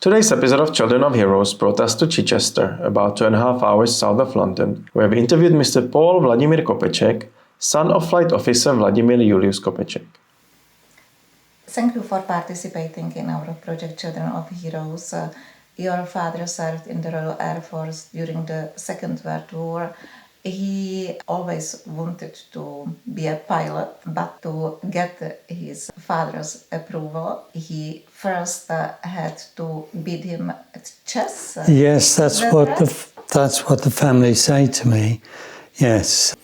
Today's episode of Children of Heroes brought us to Chichester, about 2.5 hours south of London, where we interviewed Mr. Paul Vladimír Kopeček, son of Flight Officer Vladimír Julius Kopeček. Thank you for participating in our project Children of Heroes. Your father served in the Royal Air Force during the Second World War. He always wanted to be a pilot, but to get his father's approval, he first had to beat him at chess. Yes, that's what the family say to me. Yes.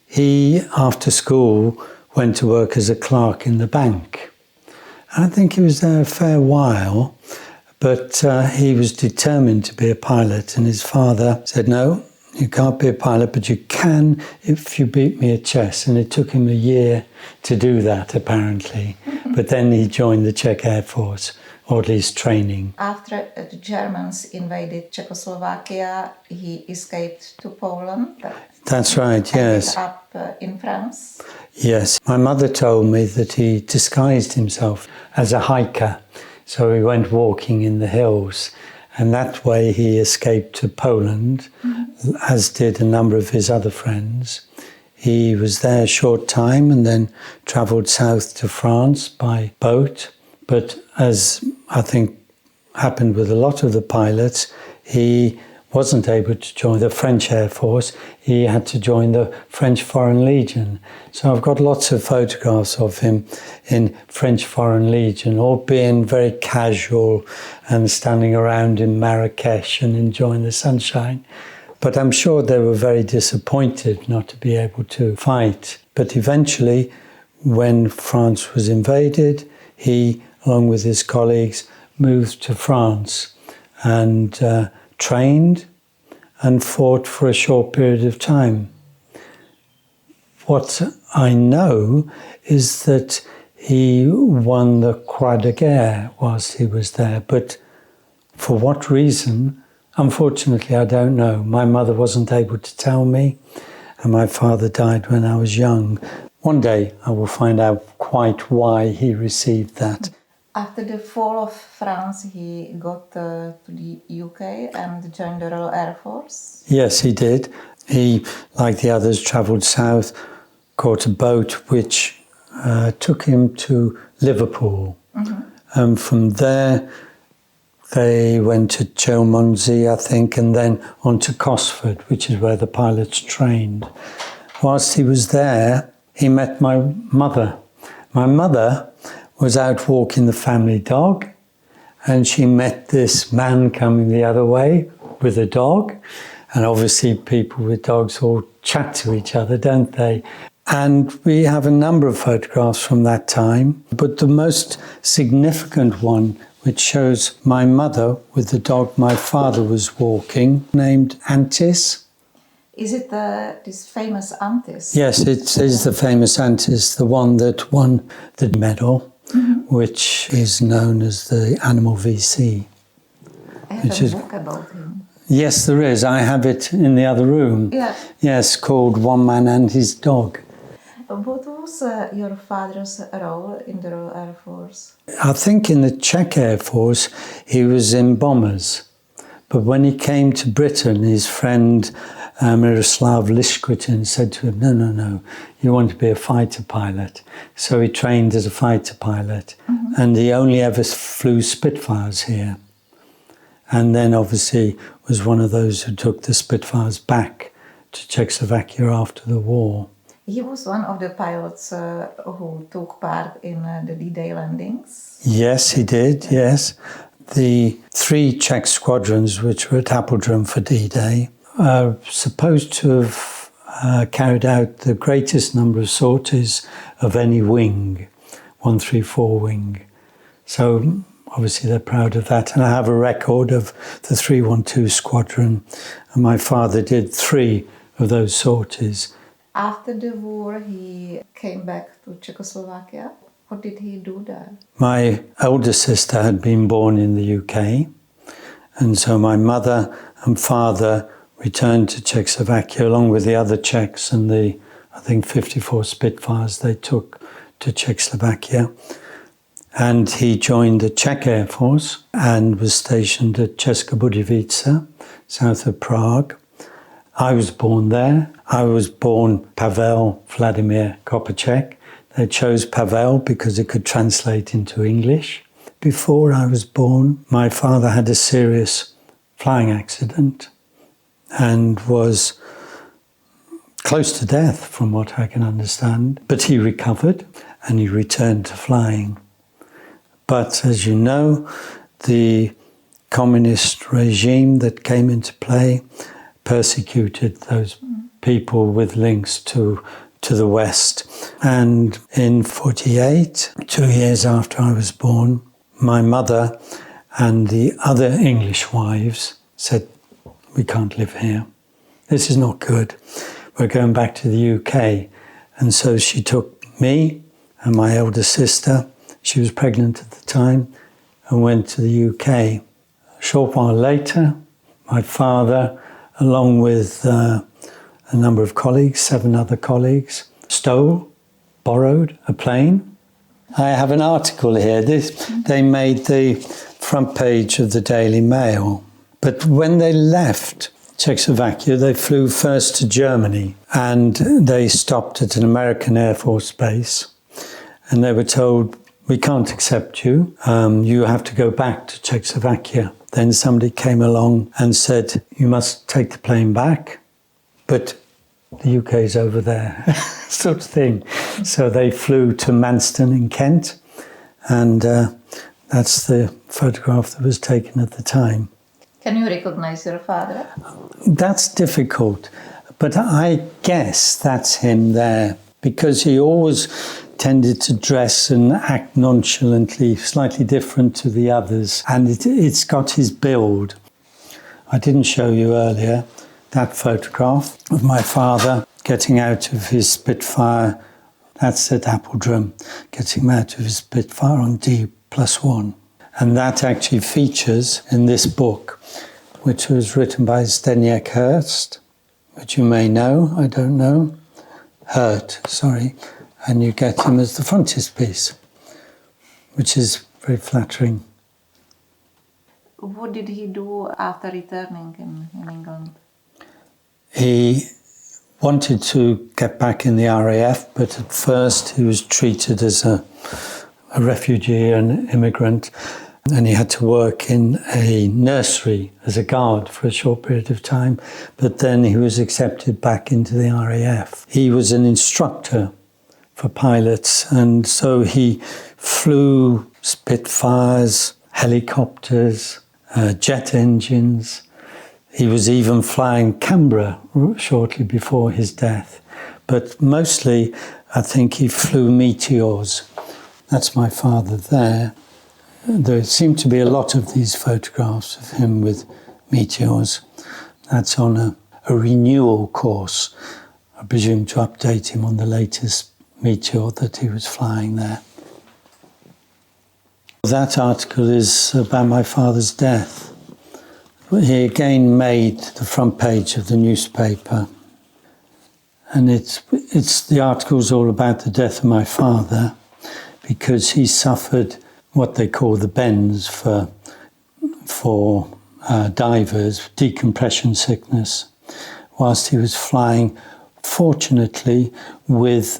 He, after school, went to work as a clerk in the bank. I think he was there a fair while, but he was determined to be a pilot, and his father said, no, you can't be a pilot, but you can if you beat me at chess. And it took him a year to do that, apparently. But then he joined the Czech Air Force, or at least training. After the Germans invaded Czechoslovakia, he escaped to Poland. That's right, yes. Ended up in France. Yes. My mother told me that he disguised himself as a hiker. So he went walking in the hills. And that way he escaped to Poland, as did a number of his other friends. He was there a short time and then travelled south to France by boat. But as I think happened with a lot of the pilots, he wasn't able to join the French Air Force. He had to join the French Foreign Legion. So I've got lots of photographs of him in French Foreign Legion, all being very casual and standing around in Marrakesh and enjoying the sunshine. But I'm sure they were very disappointed not to be able to fight. But eventually, when France was invaded, he, along with his colleagues, moved to France and trained and fought for a short period of time. What I know is that he won the Croix de Guerre whilst he was there, but for what reason, unfortunately, I don't know. My mother wasn't able to tell me, and my father died when I was young. One day I will find out quite why he received that. After the fall of France, he got to the UK and joined the Royal Air Force? Yes, he did. He, like the others, travelled south, caught a boat which took him to Liverpool. And from there, they went to Chilmonsey, I think, and then on to Cosford, which is where the pilots trained. Whilst he was there, he met my mother. My mother was out walking the family dog, and she met this man coming the other way with a dog. And obviously people with dogs all chat to each other, don't they? And we have a number of photographs from that time, but the most significant one, which shows my mother with the dog my father was walking, named Antis. Is it this famous Antis? Yes, it is the famous Antis, the one that won the medal, which is known as the Animal VC. I have a book about him. Yes, there is. I have it in the other room. Yeah. Yes, called One Man and His Dog. What was your father's role in the Royal Air Force? I think in the Czech Air Force he was in bombers. But when he came to Britain, his friend Miroslav Liškvitin said to him, no, you want to be a fighter pilot. So he trained as a fighter pilot. And he only ever flew Spitfires here. And then obviously was one of those who took the Spitfires back to Czechoslovakia after the war. He was one of the pilots who took part in the D-Day landings? Yes, he did, yes. The 3 Czech squadrons which were at Apeldoorn for D-Day are supposed to have carried out the greatest number of sorties of any wing, 134 wing. So obviously they're proud of that. And I have a record of the 312 squadron, and my father did 3 of those sorties. After the war, he came back to Czechoslovakia. What did he do there? My older sister had been born in the UK, and so my mother and father returned to Czechoslovakia along with the other Czechs and the, I think, 54 Spitfires they took to Czechoslovakia. And he joined the Czech Air Force and was stationed at České Republic, south of Prague. I was born there. I was born Paul Vladimír Kopeček. They chose Pavel because it could translate into English. Before I was born, my father had a serious flying accident and was close to death, from what I can understand. But he recovered and he returned to flying. But as you know, the communist regime that came into play persecuted those people with links to the West. And in 1948, 2 years after I was born, my mother and the other English wives said, "We can't live here. This is not good. We're going back to the UK." And so she took me and my elder sister, she was pregnant at the time, and went to the UK. A short while later, my father, along with a number of colleagues, 7 other colleagues, borrowed a plane. I have an article here. They made the front page of the Daily Mail. But when they left Czechoslovakia, they flew first to Germany and they stopped at an American Air Force base. And they were told, "We can't accept you. You have to go back to Czechoslovakia." Then somebody came along and said, "You must take the plane back, but the UK's over there," sort of thing. So they flew to Manston in Kent, and that's the photograph that was taken at the time. Can you recognize your father? That's difficult, but I guess that's him there, because he always tended to dress and act nonchalantly, slightly different to the others, and it's got his build. I didn't show you earlier that photograph of my father getting out of his Spitfire. That's at Appledrum, getting out of his Spitfire on D+1. And that actually features in this book, which was written by Zdeněk Hurst, which you may know, I don't know. Sorry. And you get him as the frontispiece, which is very flattering. What did he do after returning in England? He wanted to get back in the RAF, but at first he was treated as a refugee, an immigrant, and he had to work in a nursery as a guard for a short period of time, but then he was accepted back into the RAF. He was an instructor for pilots, and so he flew Spitfires, helicopters, jet engines. He was even flying Canberra shortly before his death. But mostly, I think he flew Meteors. That's my father there. There seem to be a lot of these photographs of him with Meteors. That's on a renewal course, I presume, to update him on the latest Meteor that he was flying there. That article is about my father's death. He again made the front page of the newspaper, and the article's all about the death of my father, because he suffered what they call the bends for divers, decompression sickness, whilst he was flying, fortunately, with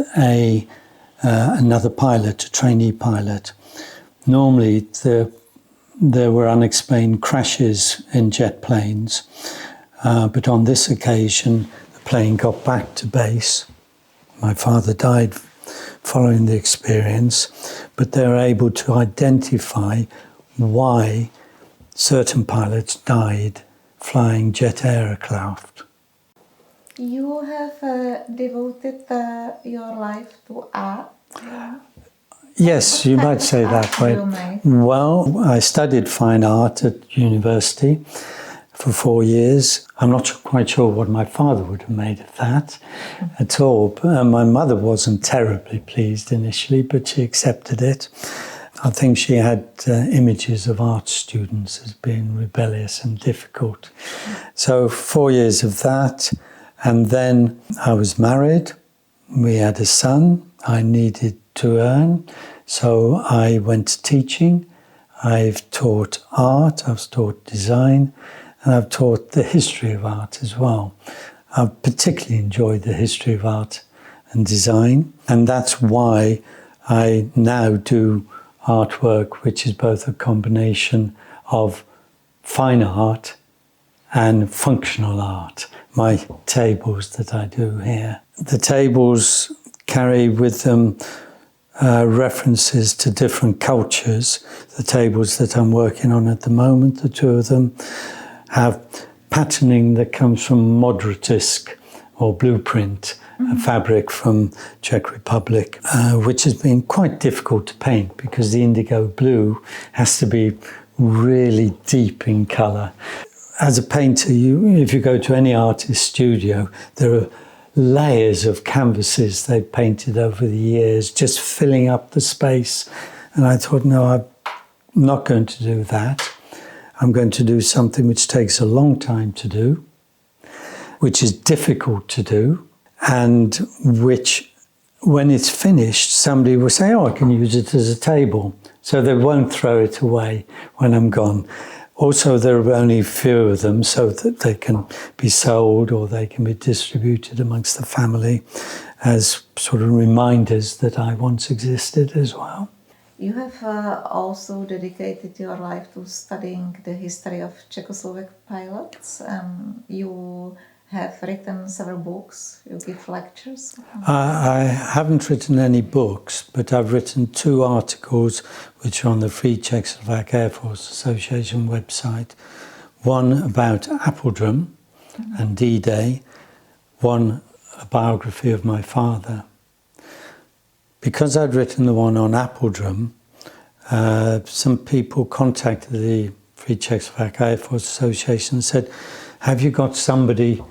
another pilot, a trainee pilot. Normally, there were unexplained crashes in jet planes, but on this occasion, the plane got back to base. My father died following the experience, but they were able to identify why certain pilots died flying jet aircraft. You have devoted your life to art. Yes, you might say that way. Well, I studied fine art at university for 4 years. I'm not quite sure what my father would have made of that at all. My mother wasn't terribly pleased initially, but she accepted it. I think she had images of art students as being rebellious and difficult. So 4 years of that, and then I was married. We had a son. I needed to earn. So I went teaching, I've taught art, I've taught design, and I've taught the history of art as well. I've particularly enjoyed the history of art and design, and that's why I now do artwork which is both a combination of fine art and functional art. My tables that I do here. The tables carry with them references to different cultures. The tables that I'm working on at the moment, the two of them, have patterning that comes from moderatisk or blueprint, a fabric from Czech Republic, which has been quite difficult to paint because the indigo blue has to be really deep in colour. As a painter, if you go to any artist's studio, there are layers of canvases they've painted over the years, just filling up the space. And I thought, no, I'm not going to do that. I'm going to do something which takes a long time to do, which is difficult to do, and which, when it's finished, somebody will say, oh, I can use it as a table. So they won't throw it away when I'm gone. Also, there are only a few of them, so that they can be sold or they can be distributed amongst the family as sort of reminders that I once existed as well. You have also dedicated your life to studying the history of Czechoslovak pilots. You have written several books, you give lectures. I haven't written any books, but I've written 2 articles which are on the Free Czechoslovak Air Force Association website. One about Apeldoorn and D-Day, one a biography of my father. Because I'd written the one on Apeldoorn, some people contacted the Free Czechoslovak Air Force Association and said, have you got somebody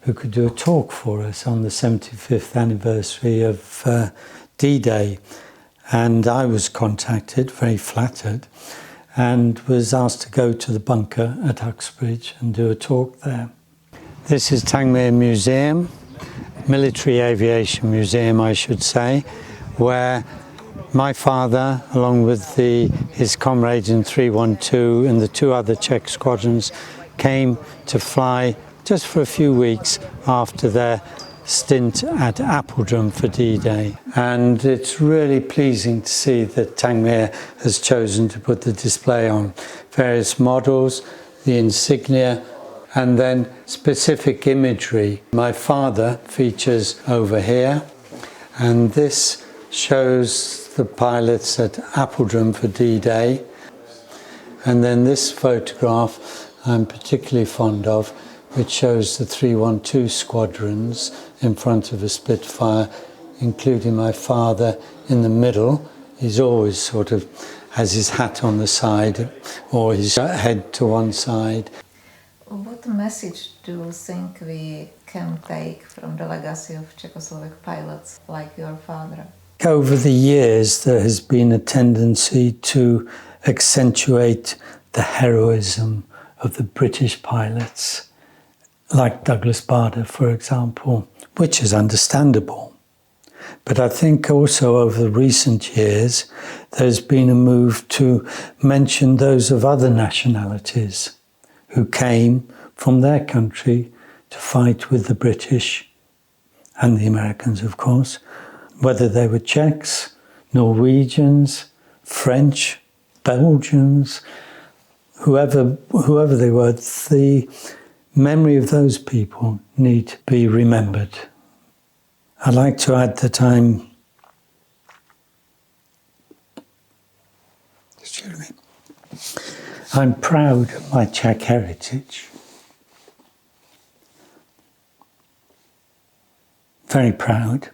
who could do a talk for us on the 75th anniversary of D-Day? And I was contacted, very flattered, and was asked to go to the bunker at Uxbridge and do a talk there. This is Tangmere Museum, Military Aviation Museum, I should say, where my father, along with his comrades in 312 and the 2 other Czech squadrons, came to fly just for a few weeks after their stint at Apeldoorn for D-Day. And it's really pleasing to see that Tangmere has chosen to put the display on. Various models, the insignia, and then specific imagery. My father features over here, and this shows the pilots at Apeldoorn for D-Day. And then this photograph I'm particularly fond of, which shows the 312 squadrons in front of a Spitfire, including my father in the middle. He's always sort of has his hat on the side or his head to one side. What message do you think we can take from the legacy of Czechoslovak pilots like your father? Over the years, there has been a tendency to accentuate the heroism of the British pilots, like Douglas Bader, for example, which is understandable. But I think also over the recent years, there's been a move to mention those of other nationalities who came from their country to fight with the British and the Americans, of course, whether they were Czechs, Norwegians, French, Belgians, whoever they were, the memory of those people need to be remembered. I'd like to add that I'm proud of my Czech heritage. Very proud.